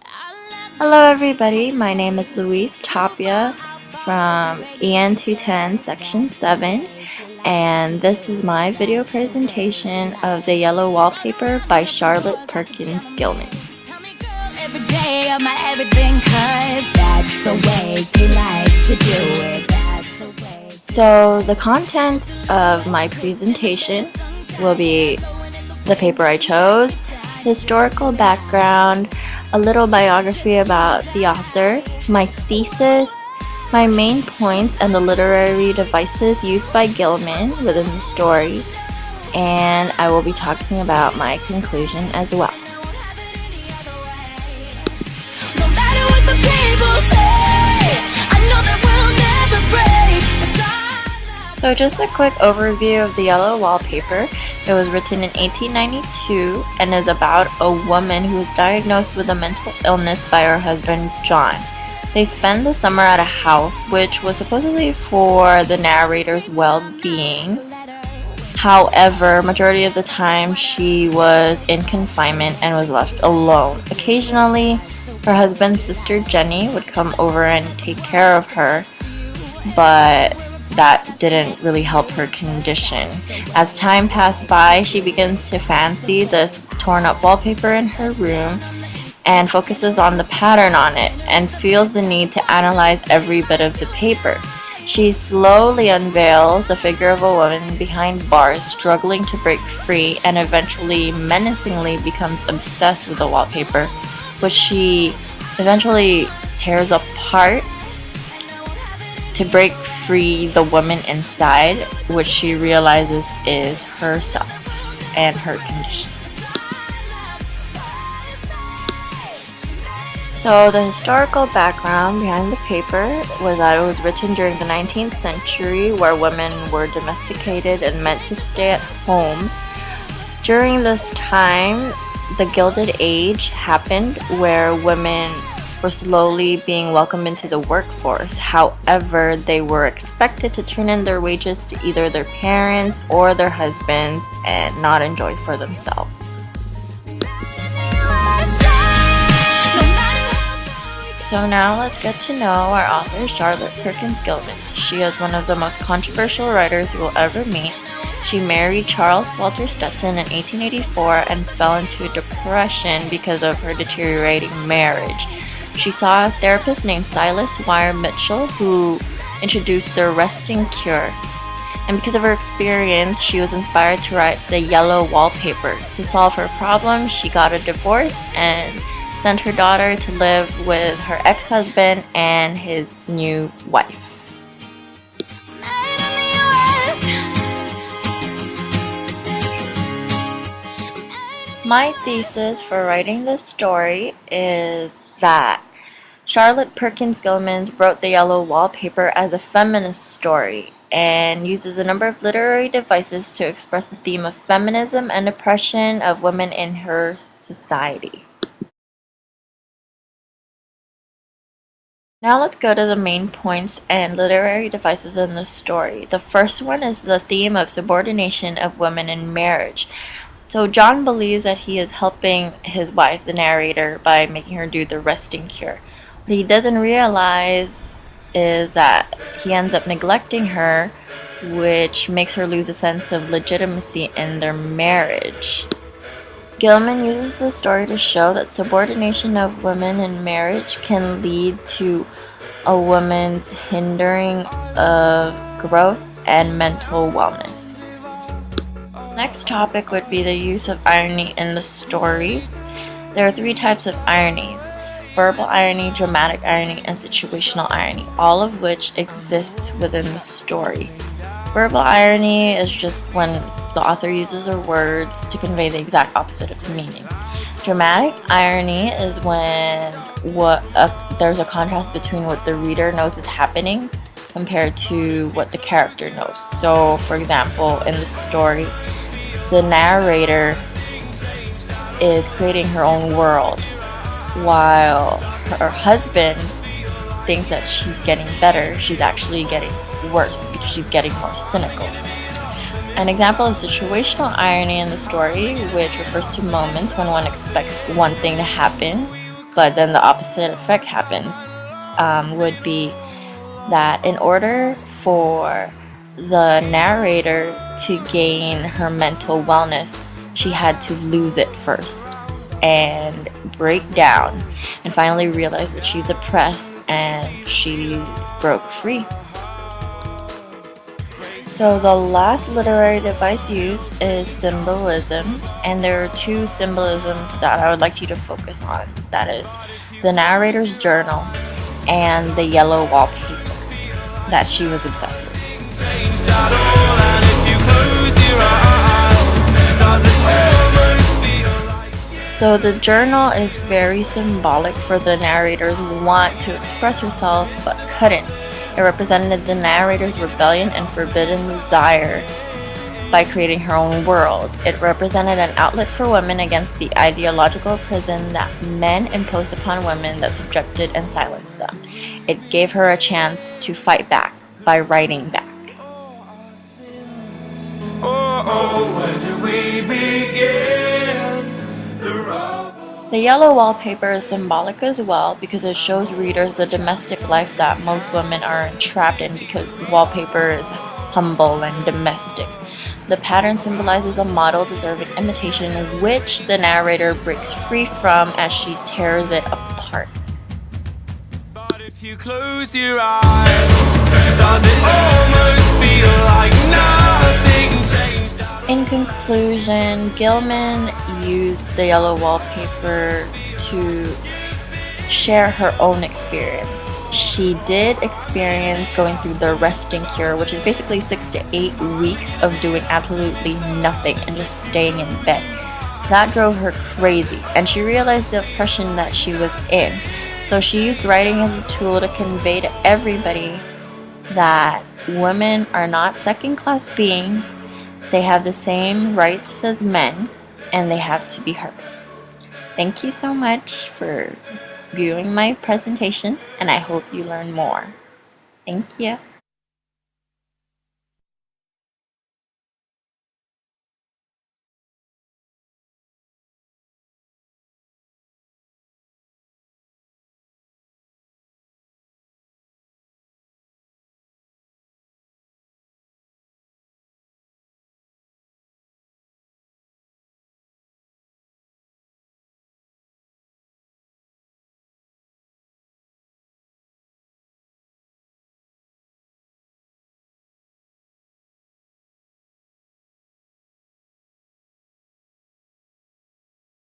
Hello everybody, my name is Louise Tapia from EN210 Section 7, and this is my video presentation of the Yellow Wallpaper by Charlotte Perkins Gilman. So the contents of my presentation will be the paper I chose, historical background, a little biography about the author, my thesis, my main points and the literary devices used by Gilman within the story, and I will be talking about my conclusion as well. So just a quick overview of the Yellow Wallpaper. It was written in 1892 and is about a woman who was diagnosed with a mental illness by her husband, John. They spend the summer at a house which was supposedly for the narrator's well-being. However, majority of the time she was in confinement and was left alone. Occasionally, her husband's sister Jenny would come over and take care of her, but that didn't really help her condition. As time passed by, she begins to fancy this torn up wallpaper in her room and focuses on the pattern on it and feels the need to analyze every bit of the paper. She slowly unveils the figure of a woman behind bars struggling to break free and eventually menacingly becomes obsessed with the wallpaper, which she eventually tears apart to break free the woman inside, which she realizes is herself and her condition. So the historical background behind the paper was that it was written during the 19th century, where women were domesticated and meant to stay at home. During this time, the Gilded Age happened, where women were slowly being welcomed into the workforce. However, they were expected to turn in their wages to either their parents or their husbands and not enjoy for themselves. So now let's get to know our author, Charlotte Perkins Gilman. She is one of the most controversial writers you will ever meet. She married Charles Walter Stetson in 1884 and fell into a depression because of her deteriorating marriage. She saw a therapist named Silas Wire Mitchell who introduced the resting cure. And because of her experience, she was inspired to write the Yellow Wallpaper. To solve her problem, she got a divorce and sent her daughter to live with her ex-husband and his new wife. My thesis for writing this story is that Charlotte Perkins Gilman wrote the Yellow Wallpaper as a feminist story and uses a number of literary devices to express the theme of feminism and oppression of women in her society. Now let's go to the main points and literary devices in the story. The first one is the theme of subordination of women in marriage. So John believes that he is helping his wife, the narrator, by making her do the resting cure. What he doesn't realize is that he ends up neglecting her, which makes her lose a sense of legitimacy in their marriage. Gilman uses the story to show that subordination of women in marriage can lead to a woman's hindering of growth and mental wellness. Next topic would be the use of irony in the story. There are three types of ironies: verbal irony, dramatic irony, and situational irony, all of which exist within the story. Verbal irony is just when the author uses her words to convey the exact opposite of the meaning. Dramatic irony is when there's a contrast between what the reader knows is happening compared to what the character knows. So, for example, in the story, the narrator is creating her own world, while her husband thinks that she's getting better. She's actually getting worse because she's getting more cynical. An example is situational irony in the story, which refers to moments when one expects one thing to happen but then the opposite effect happens. Would be that in order for the narrator to gain her mental wellness, she had to lose it first and break down and finally realize that she's oppressed, and she broke free. So the last literary device used is symbolism, and there are two symbolisms that I would like you to focus on. That is the narrator's journal and the yellow wallpaper that she was obsessed with. So the journal is very symbolic for the narrator's want to express herself but couldn't. It represented the narrator's rebellion and forbidden desire by creating her own world. It represented an outlet for women against the ideological prison that men imposed upon women that subjected and silenced them. It gave her a chance to fight back by writing back. Where do we begin? The yellow wallpaper is symbolic as well because it shows readers the domestic life that most women are entrapped in, because wallpaper is humble and domestic. The pattern symbolizes a model deserving imitation, which the narrator breaks free from as she tears it apart. But if you close your eyes, does it almost feel like nothing changed? In conclusion, Gilman used the yellow wallpaper to share her own experience. She did experience going through the resting cure, which is basically 6 to 8 weeks of doing absolutely nothing and just staying in bed. That drove her crazy, and she realized the oppression that she was in. So she used writing as a tool to convey to everybody that women are not second-class beings. They have the same rights as men, and they have to be heard. Thank you so much for viewing my presentation, and I hope you learn more. Thank you.